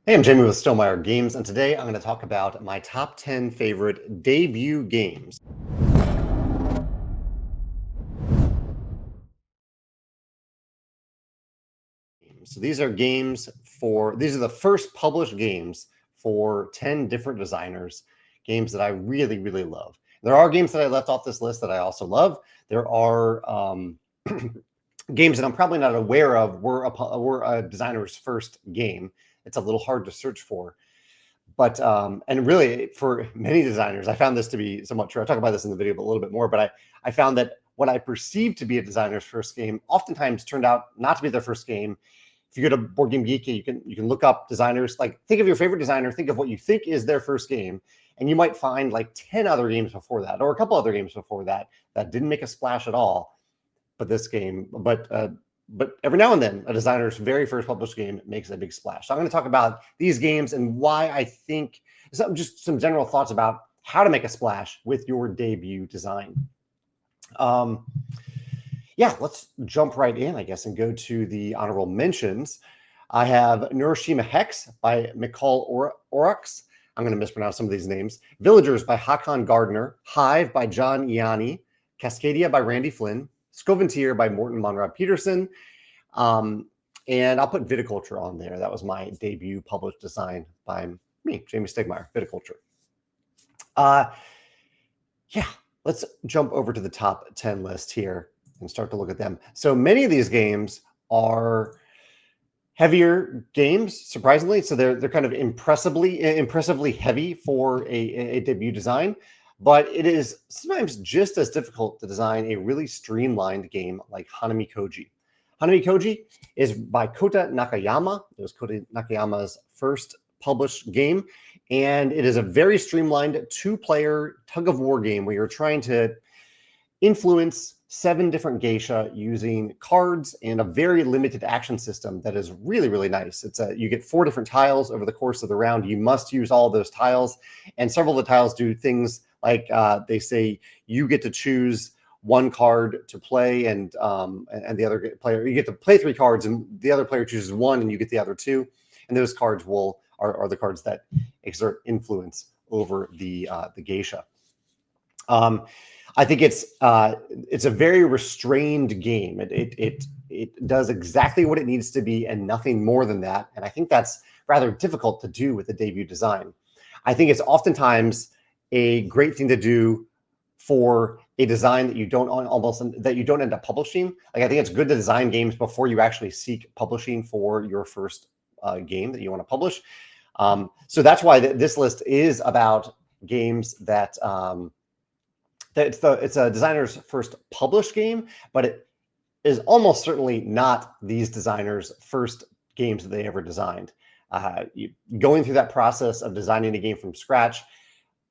Hey, I'm Jamey with Stegmaier Games, and today I'm going to talk about my top 10 favorite debut games. So these are these are the first published games for 10 different designers, games that I really, really love. There are games that I left off this list that I also love. There are games that I'm probably not aware of were a designer's first game. It's a little hard to search for. But and really for many designers, I found this to be somewhat true. I'll talk about this in the video a little bit more, but I found that what I perceived to be a designer's first game oftentimes turned out not to be their first game. If you go to Board Game Geek, you can look up designers, like think of your favorite designer, think of what you think is their first game, and you might find like 10 other games before that, or a couple other games before that didn't make a splash at all. But every now and then, a designer's very first published game makes a big splash. So I'm going to talk about these games and why I think, just some general thoughts about how to make a splash with your debut design. Yeah, let's jump right in, I guess, and go to the honorable mentions. I have Neuroshima Hex by Michał Oracz. I'm going to mispronounce some of these names. Villagers by Haakon Gaarder. Hive by John Yianni. Cascadia by Randy Flynn. Skoventyr by Morten Monrad Pedersen. And I'll put Viticulture on there. That was my debut published design by me, Jamey Stegmaier, Viticulture. Yeah, let's jump over to the top 10 list here and start to look at them. So many of these games are heavier games, surprisingly. So they're kind of impressively heavy for a debut design. But it is sometimes just as difficult to design a really streamlined game like Hanamikoji. Hanamikoji is by Kota Nakayama. It was Kota Nakayama's first published game, and it is a very streamlined two-player tug-of-war game where you're trying to influence 7 different geisha using cards and a very limited action system that is really, really nice. You get 4 different tiles over the course of the round. You must use all of those tiles, and several of the tiles do things like they say you get to choose 1 card to play, and the other player, you get to play 3 cards, and the other player chooses 1, and you get the other 2. And those cards are the cards that exert influence over the geisha. I think it's a very restrained game. It does exactly what it needs to be and nothing more than that. And I think that's rather difficult to do with a debut design. I think it's oftentimes a great thing to do for a design that you don't end up publishing. Like, I think it's good to design games before you actually seek publishing for your first game that you want to publish. So that's why this list is about games that it's a designer's first published game, but it is almost certainly not these designers' first games that they ever designed. Going through that process of designing a game from scratch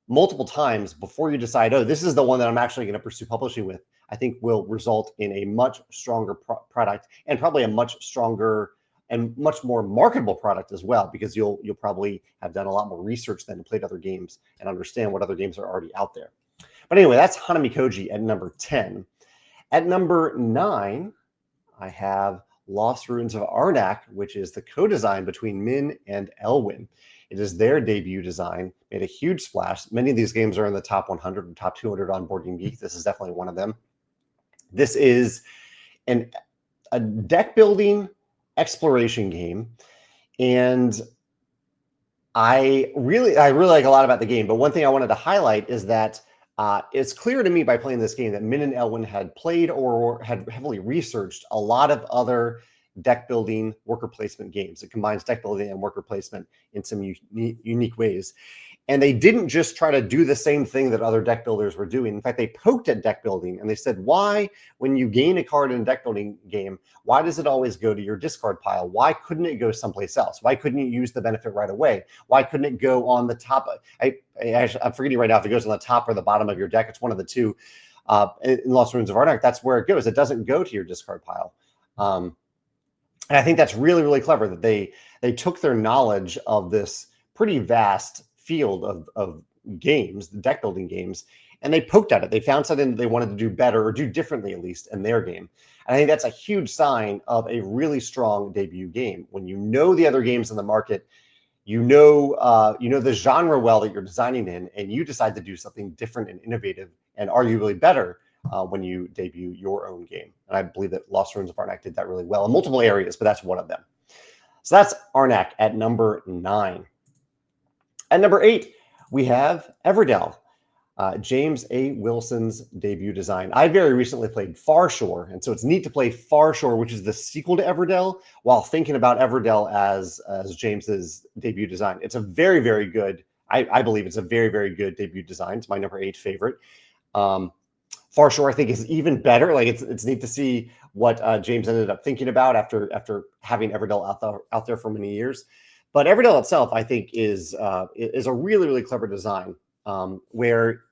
multiple times before you decide, oh, this is the one that I'm actually going to pursue publishing with, I think will result in a much stronger product, and probably a much stronger and much more marketable product as well, because you'll probably have done a lot more research then and played other games and understand what other games are already out there. But anyway, that's Hanamikoji at number 10. At number 9, I have Lost Ruins of Arnak, which is the co-design between Min and Elwen. It is their debut design, made a huge splash. Many of these games are in the top 100 and top 200 on Board Game Geek. This is definitely one of them. This is a deck building exploration game, and I really like a lot about the game. But one thing I wanted to highlight is that it's clear to me by playing this game that Min and Elwen had played or had heavily researched a lot of other deck building worker placement games. It combines deck building and worker placement in some unique ways. And they didn't just try to do the same thing that other deck builders were doing. In fact, they poked at deck building and they said, why, when you gain a card in a deck building game, why does it always go to your discard pile? Why couldn't it go someplace else? Why couldn't you use the benefit right away? Why couldn't it go on the top? I'm forgetting right now if it goes on the top or the bottom of your deck. It's one of the two. In Lost Ruins of Arnak, that's where it goes. It doesn't go to your discard pile. And I think that's really, really clever that they took their knowledge of this pretty vast field of games, the deck building games, and they poked at it. They found something they wanted to do better, or do differently, at least in their game. And I think that's a huge sign of a really strong debut game. When you know the other games in the market, you know the genre well that you're designing in, and you decide to do something different and innovative and arguably better when you debut your own game. And I believe that Lost Ruins of Arnak did that really well in multiple areas, but that's one of them. So that's Arnak at number 9. At number 8, we have Everdell, James A. Wilson's debut design. I very recently played Farshore, and so it's neat to play Farshore, which is the sequel to Everdell, while thinking about Everdell as James's debut design. It's a very, very good, I believe it's a very, very good debut design. It's my number 8 favorite. Farshore, I think, is even better. Like it's neat to see what James ended up thinking about after having Everdell out there for many years. But Everdell itself, I think, is a really, really clever design. Where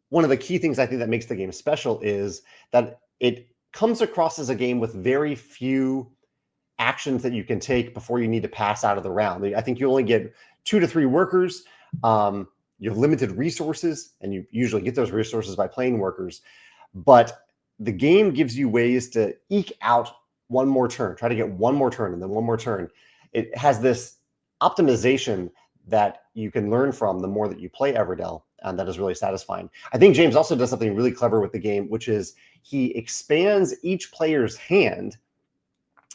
one of the key things I think that makes the game special is that it comes across as a game with very few actions that you can take before you need to pass out of the round. I think you only get 2 to 3 workers. You have limited resources, and you usually get those resources by playing workers. But the game gives you ways to eke out one more turn, try to get one more turn and then one more turn. It has this optimization that you can learn from the more that you play Everdell, and that is really satisfying. I think James also does something really clever with the game, which is he expands each player's hand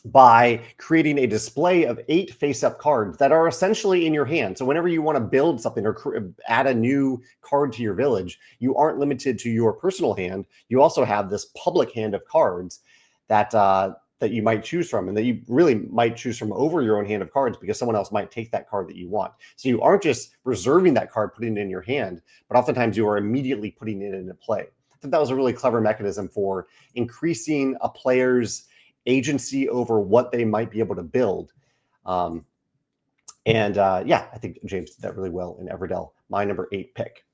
by creating a display of 8 face-up cards that are essentially in your hand. So whenever you want to build something or add a new card to your village, you aren't limited to your personal hand. You also have this public hand of cards that you might choose from, and that you really might choose from over your own hand of cards because someone else might take that card that you want. So you aren't just reserving that card, putting it in your hand, but oftentimes you are immediately putting it into play. I think that was a really clever mechanism for increasing a player's agency over what they might be able to build. Yeah, I think James did that really well in Everdell, my number 8 pick.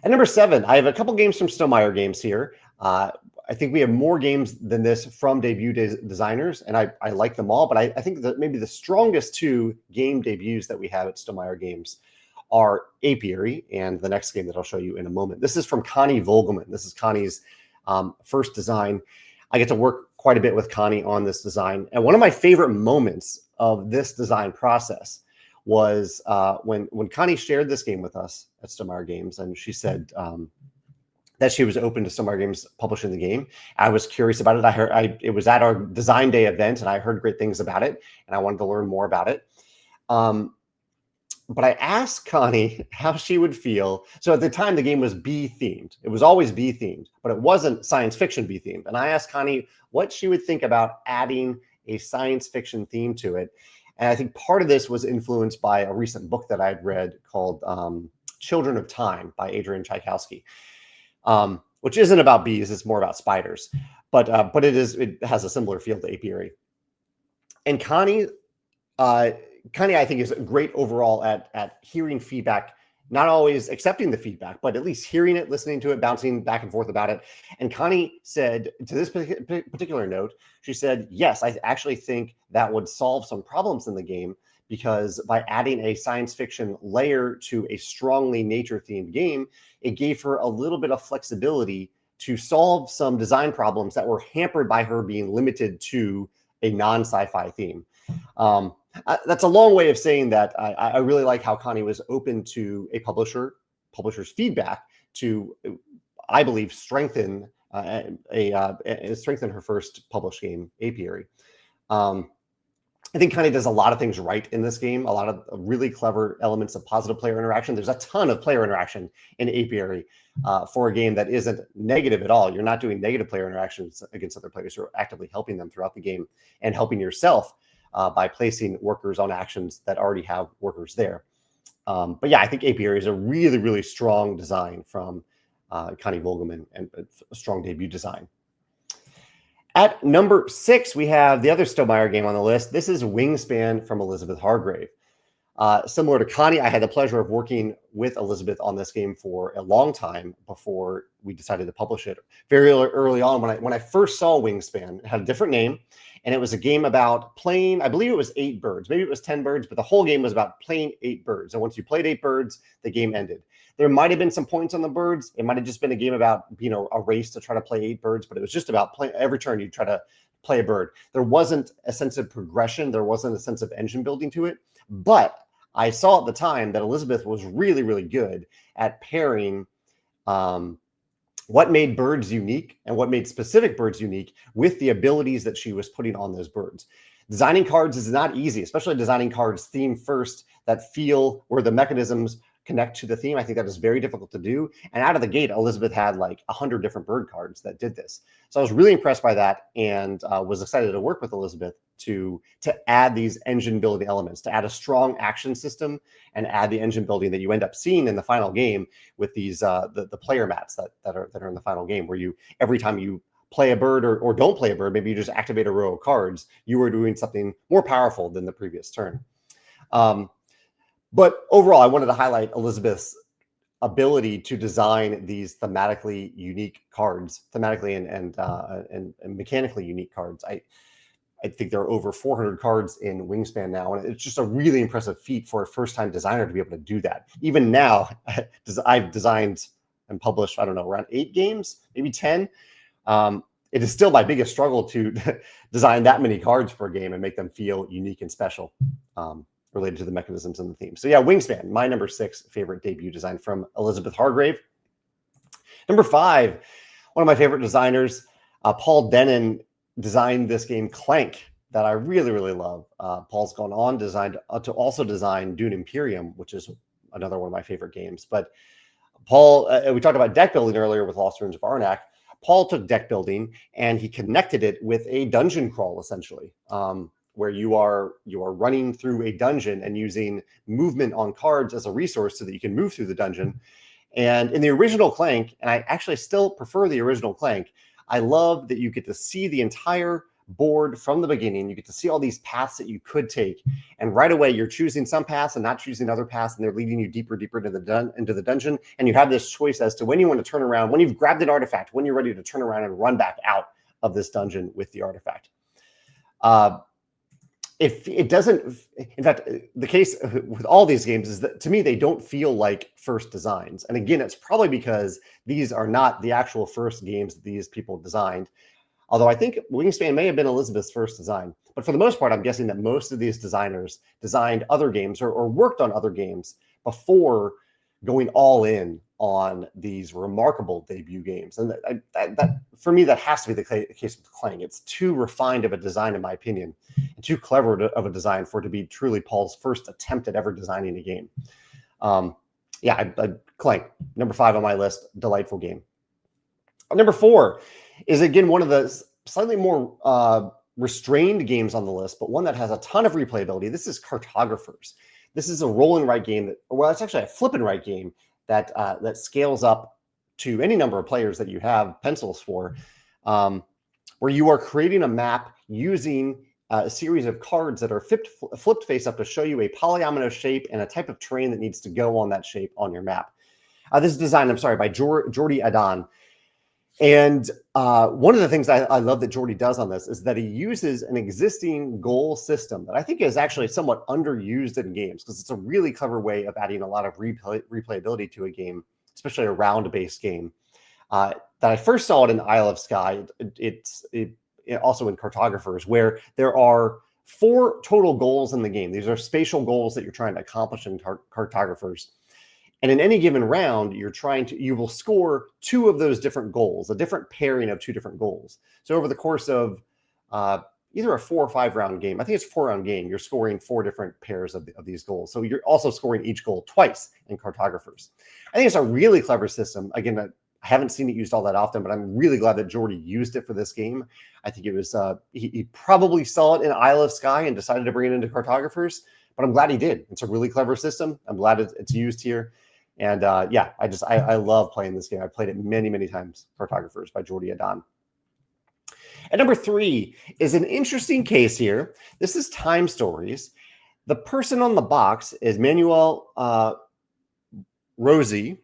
At number 7, I have a couple games from Stegmaier Games here. I think we have more games than this from debut designers, and I like them all, but I think that maybe the strongest 2 game debuts that we have at Stegmaier Games are Apiary and the next game that I'll show you in a moment. This is from Connie Vogelmann. This is Connie's first design. I get to work quite a bit with Connie on this design. And one of my favorite moments of this design process was when Connie shared this game with us at Stegmaier Games, and she said that she was open to Stegmaier Games publishing the game. I was curious about it. It was at our design day event, and I heard great things about it, and I wanted to learn more about it. But I asked Connie how she would feel. So at the time, the game was bee themed. It was always bee themed, but it wasn't science fiction bee themed. And I asked Connie what she would think about adding a science fiction theme to it. And I think part of this was influenced by a recent book that I'd read called Children of Time by Adrian Tchaikovsky, which isn't about bees. It's more about spiders. But it has a similar feel to Apiary. And Connie, I think, is great overall at hearing feedback, not always accepting the feedback, but at least hearing it, listening to it, bouncing back and forth about it. And Connie said, to this particular note, she said, yes, I actually think that would solve some problems in the game, because by adding a science fiction layer to a strongly nature-themed game, it gave her a little bit of flexibility to solve some design problems that were hampered by her being limited to a non-sci-fi theme. That's a long way of saying that I really like how Connie was open to a publisher's feedback to, I believe, strengthen her first published game, Apiary. I think Connie does a lot of things right in this game, a lot of really clever elements of positive player interaction. There's a ton of player interaction in Apiary for a game that isn't negative at all. You're not doing negative player interactions against other players. You're actively helping them throughout the game and helping yourself by placing workers on actions that already have workers there. But yeah, I think Apiary is a really, really strong design from Connie Vogelmann, and a strong debut design. At number 6, we have the other Stegmaier game on the list. This is Wingspan from Elizabeth Hargrave. Similar to Connie, I had the pleasure of working with Elizabeth on this game for a long time before we decided to publish it. Very early on, when I first saw Wingspan, it had a different name, and it was a game about playing, I believe it was 8 birds. Maybe it was 10 birds, but the whole game was about playing 8 birds. And once you played 8 birds, the game ended. There might have been some points on the birds. It might have just been a game about, a race to try to play 8 birds, but it was just about playing every turn you try to play a bird. There wasn't a sense of progression. There wasn't a sense of engine building to it. But I saw at the time that Elizabeth was really, really good at pairing what made birds unique and what made specific birds unique with the abilities that she was putting on those birds. Designing cards is not easy, especially designing cards theme first that feel where the mechanisms connect to the theme. I think that is very difficult to do. And out of the gate, Elizabeth had like 100 different bird cards that did this. So I was really impressed by that, and was excited to work with Elizabeth to add these engine building elements, to add a strong action system and add the engine building that you end up seeing in the final game with these the player mats that are in the final game, where you, every time you play a bird or don't play a bird, maybe you just activate a row of cards, you are doing something more powerful than the previous turn. But overall, I wanted to highlight Elizabeth's ability to design these thematically unique cards, thematically and mechanically unique cards. I think there are over 400 cards in Wingspan now, and it's just a really impressive feat for a first-time designer to be able to do that. Even now, I've designed and published, I don't know, around 8 games, maybe 10. It is still my biggest struggle to design that many cards for a game and make them feel unique and special, related to the mechanisms and the theme. So yeah, Wingspan, my number 6 favorite debut design from Elizabeth Hargrave. Number 5, one of my favorite designers, Paul Dennen, designed this game Clank that I really, really love. Paul's gone on to also design Dune Imperium, which is another one of my favorite games. But Paul, we talked about deck building earlier with Lost Ruins of Arnak. Paul took deck building and he connected it with a dungeon crawl, essentially, where you are running through a dungeon and using movement on cards as a resource so that you can move through the dungeon. And in the original Clank, and I actually still prefer the original Clank, I love that you get to see the entire board from the beginning. You get to see all these paths that you could take, and right away you're choosing some paths and not choosing other paths, and they're leading you deeper into the dungeon. And you have this choice as to when you want to turn around, when you've grabbed an artifact, when you're ready to turn around and run back out of this dungeon with the artifact. If it doesn't, in fact, the case with all these games is that, to me, they don't feel like first designs. And again, it's probably because these are not the actual first games that these people designed. Although I think Wingspan may have been Elizabeth's first design. But for the most part, I'm guessing that most of these designers designed other games or worked on other games before going all in on these remarkable debut games. And that for me, that has to be the case with Clank. It's too refined of a design, in my opinion, and too clever of a design for it to be truly Paul's first attempt at ever designing a game. Clank, number 5 on my list, delightful game. Number 4 is, again, one of the slightly more restrained games on the list, but one that has a ton of replayability. This is Cartographers. This is a roll and write game it's actually a flip and write game that scales up to any number of players that you have pencils for, where you are creating a map using a series of cards that are flipped face up to show you a polyomino shape and a type of terrain that needs to go on that shape on your map. This is designed, by Jordy Adan. And one of the things I love that Jordy does on this is that he uses an existing goal system that I think is actually somewhat underused in games, because it's a really clever way of adding a lot of replayability to a game, especially a round-based game. That I first saw it in Isle of Skye. It's also in Cartographers, where there are 4 total goals in the game. These are spatial goals that you're trying to accomplish in Cartographers. And in any given round, you will score 2 of those different goals, a different pairing of 2 different goals. So over the course of either a 4 or 5 round game, I think it's a 4-round game, you're scoring 4 different pairs of these goals. So you're also scoring each goal twice in Cartographers. I think it's a really clever system. Again, I haven't seen it used all that often, but I'm really glad that Jordy used it for this game. I think it was, he probably saw it in Isle of Skye and decided to bring it into Cartographers, but I'm glad he did. It's a really clever system. I'm glad it's used here. And I love playing this game. I played it many, many times. Cartographers by Jordy Adan. And number 3 is an interesting case here. This is Time Stories. The person on the box is Manuel Rozoy.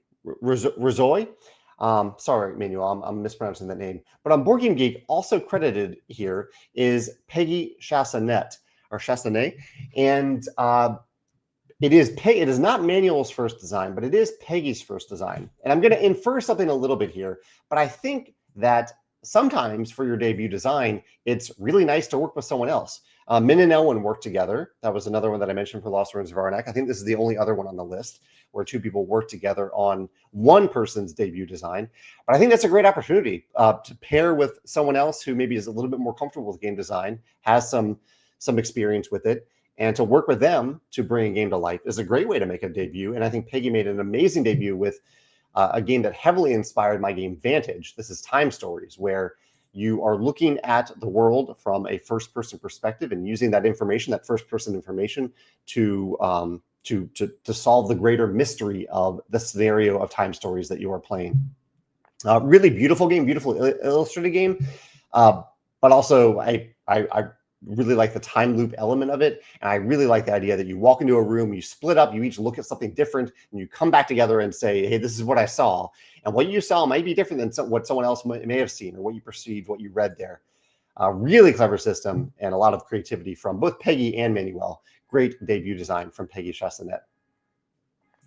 Sorry, Manuel, I'm mispronouncing that name. But on Board Game Geek, also credited here is Peggy Chassanet. And it is not Manuel's first design, but it is Peggy's first design. And I'm going to infer something a little bit here, but I think that sometimes for your debut design, it's really nice to work with someone else. Min and Elwen worked together. That was another one that I mentioned for Lost Ruins of Arnak. I think this is the only other one on the list where two people work together on one person's debut design. But I think that's a great opportunity to pair with someone else who maybe is a little bit more comfortable with game design, has some experience with it, and to work with them to bring a game to life is a great way to make a debut. And I think Peggy made an amazing debut with a game that heavily inspired my game, Vantage. This is Time Stories, where you are looking at the world from a first-person perspective and using that information, that first-person information, to solve the greater mystery of the scenario of Time Stories that you are playing. Really beautiful game, beautiful illustrated game, but also I really like the time loop element of it, and I really like the idea that you walk into a room, you split up, you each look at something different, and you come back together and say, hey, this is what I saw. And what you saw might be different than what someone else may have seen, or what you perceived, what you read there. Really clever system, and a lot of creativity from both Peggy and Manuel. Great debut design from Peggy Chassanet.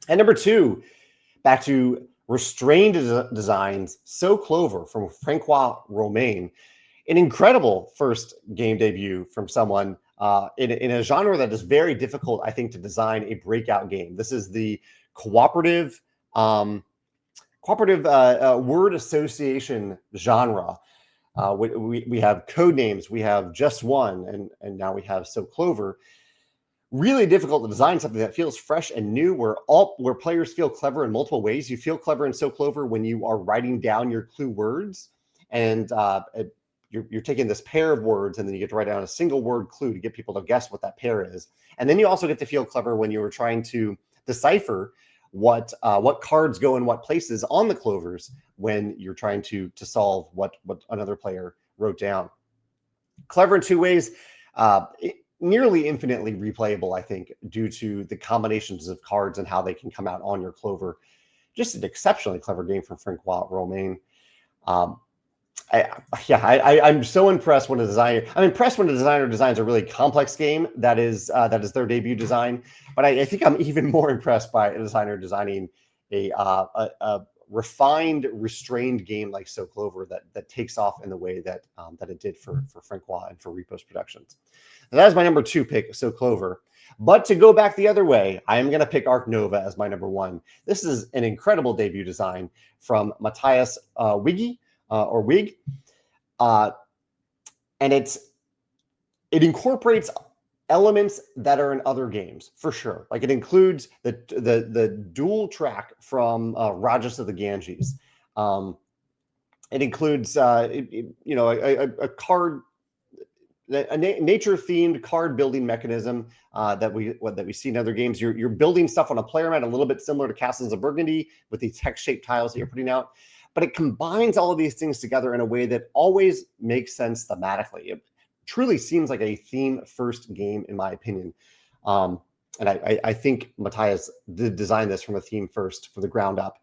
And number 2, back to restrained designs, So Clover from Francois Romain. An incredible first game debut from someone in a genre that is very difficult, I think, to design a breakout game. This is the cooperative word association genre. We have code names, we have Just One, and now we have So Clover. Really difficult to design something that feels fresh and new, where players feel clever in multiple ways. You feel clever in So Clover when you are writing down your clue words, and you're taking this pair of words, and then you get to write down a single word clue to get people to guess what that pair is. And then you also get to feel clever when you were trying to decipher what cards go in what places on the clovers when you're trying to solve what another player wrote down. Clever in 2 ways, nearly infinitely replayable, I think, due to the combinations of cards and how they can come out on your clover. Just an exceptionally clever game from Francois Romain. I'm so impressed when a designer. I'm impressed when a designer designs a really complex game that is their debut design. But I think I'm even more impressed by a designer designing a refined, restrained game like So Clover that takes off in the way that it did for Francois and for Repos Productions. And that is my number 2 pick, So Clover. But to go back the other way, I am going to pick Ark Nova as my number 1. This is an incredible debut design from Matthias Wiggy. And it incorporates elements that are in other games for sure. Like it includes the dual track from Rajas of the Ganges. It includes a card, a nature-themed card building mechanism that we see in other games. You're building stuff on a player mat, a little bit similar to Castles of Burgundy with these hex-shaped tiles that you're putting out. But it combines all of these things together in a way that always makes sense thematically. It truly seems like a theme-first game, in my opinion. And I think Matthias did design this from a theme first, from the ground up.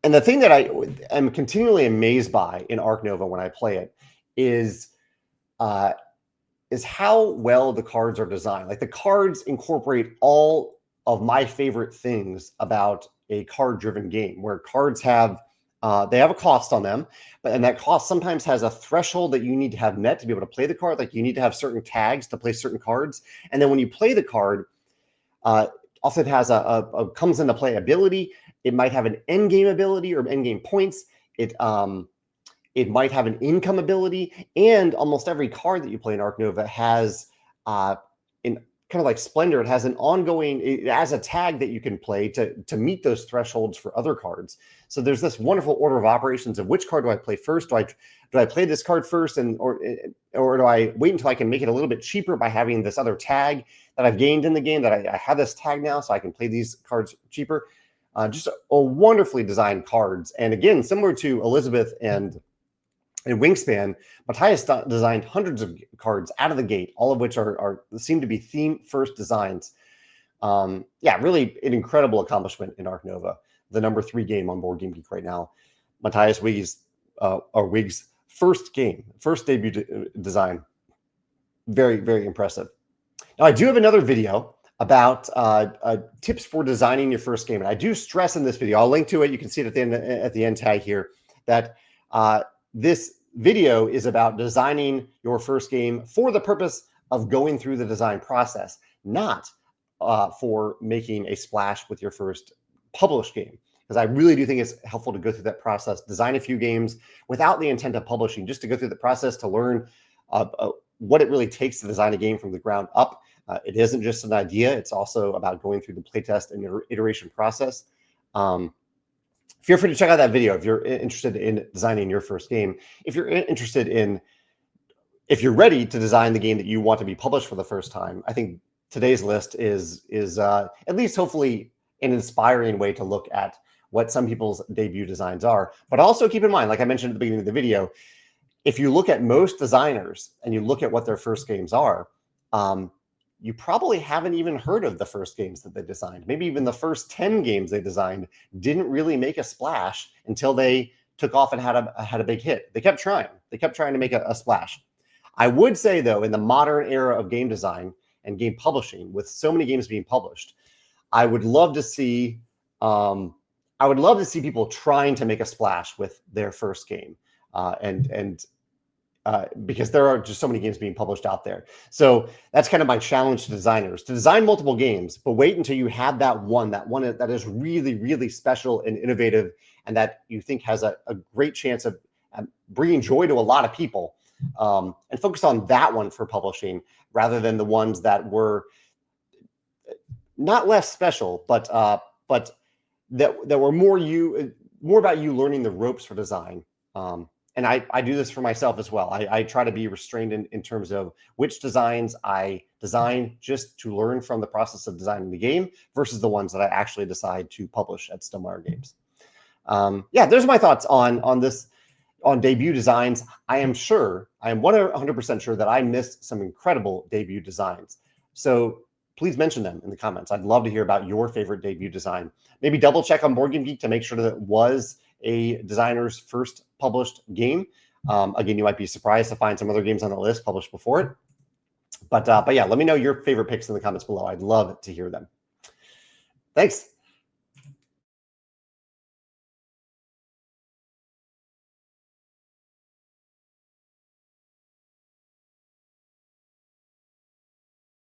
And the thing that I am continually amazed by in Ark Nova when I play it is how well the cards are designed. Like the cards incorporate all of my favorite things about a card-driven game, where cards have they have a cost on them, and that cost sometimes has a threshold that you need to have met to be able to play the card. Like you need to have certain tags to play certain cards, and then when you play the card, often has a comes into play ability. It might have an end game ability or end game points. It might have an income ability, and almost every card that you play in Ark Nova has in kind of like Splendor, it has it has a tag that you can play to meet those thresholds for other cards. So there's this wonderful order of operations of which card do I play first? Do I play this card first, or do I wait until I can make it a little bit cheaper by having this other tag that I've gained in the game, that I have this tag now, so I can play these cards cheaper? Just a wonderfully designed cards. And again, similar to Elizabeth and Wingspan, Matthias designed hundreds of cards out of the gate, all of which seem to be theme first designs. Really an incredible accomplishment in Ark Nova, the number 3 game on Board Game Geek right now. Matthias Wig's first debut design. Very, very impressive. Now I do have another video about tips for designing your first game, and I do stress in this video, I'll link to it, you can see it at the end tag here, that this video is about designing your first game for the purpose of going through the design process, not for making a splash with your first published game. Because I really do think it's helpful to go through that process, design a few games without the intent of publishing, just to go through the process to learn what it really takes to design a game from the ground up. It isn't just an idea. It's also about going through the playtest and iteration process. Feel free to check out that video if you're interested in designing your first game. If you're interested in, if you're ready to design the game that you want to be published for the first time, I think today's list is at least hopefully an inspiring way to look at what some people's debut designs are. But also keep in mind, like I mentioned at the beginning of the video, if you look at most designers and you look at what their first games are, you probably haven't even heard of the first games that they designed. Maybe even the first 10 games they designed didn't really make a splash until they took off and had a big hit. They kept trying. They kept trying to make a splash. I would say, though, in the modern era of game design and game publishing, with so many games being published, I would love to see people trying to make a splash with their first game, because there are just so many games being published out there. So that's kind of my challenge to designers, to design multiple games, but wait until you have that one that is really, really special and innovative, and that you think has a great chance of bringing joy to a lot of people, and focus on that one for publishing rather than the ones that were not less special, but that were more about you learning the ropes for design. And I do this for myself as well. I try to be restrained in terms of which designs I design just to learn from the process of designing the game versus the ones that I actually decide to publish at Stegmaier Games. Yeah, there's my thoughts on debut designs. I am 100% sure that I missed some incredible debut designs. So please mention them in the comments. I'd love to hear about your favorite debut design. Maybe double check on Board Game Geek to make sure that it was a designer's first published game. Again, you might be surprised to find some other games on the list published before it. But yeah, let me know your favorite picks in the comments below. I'd love to hear them. Thanks.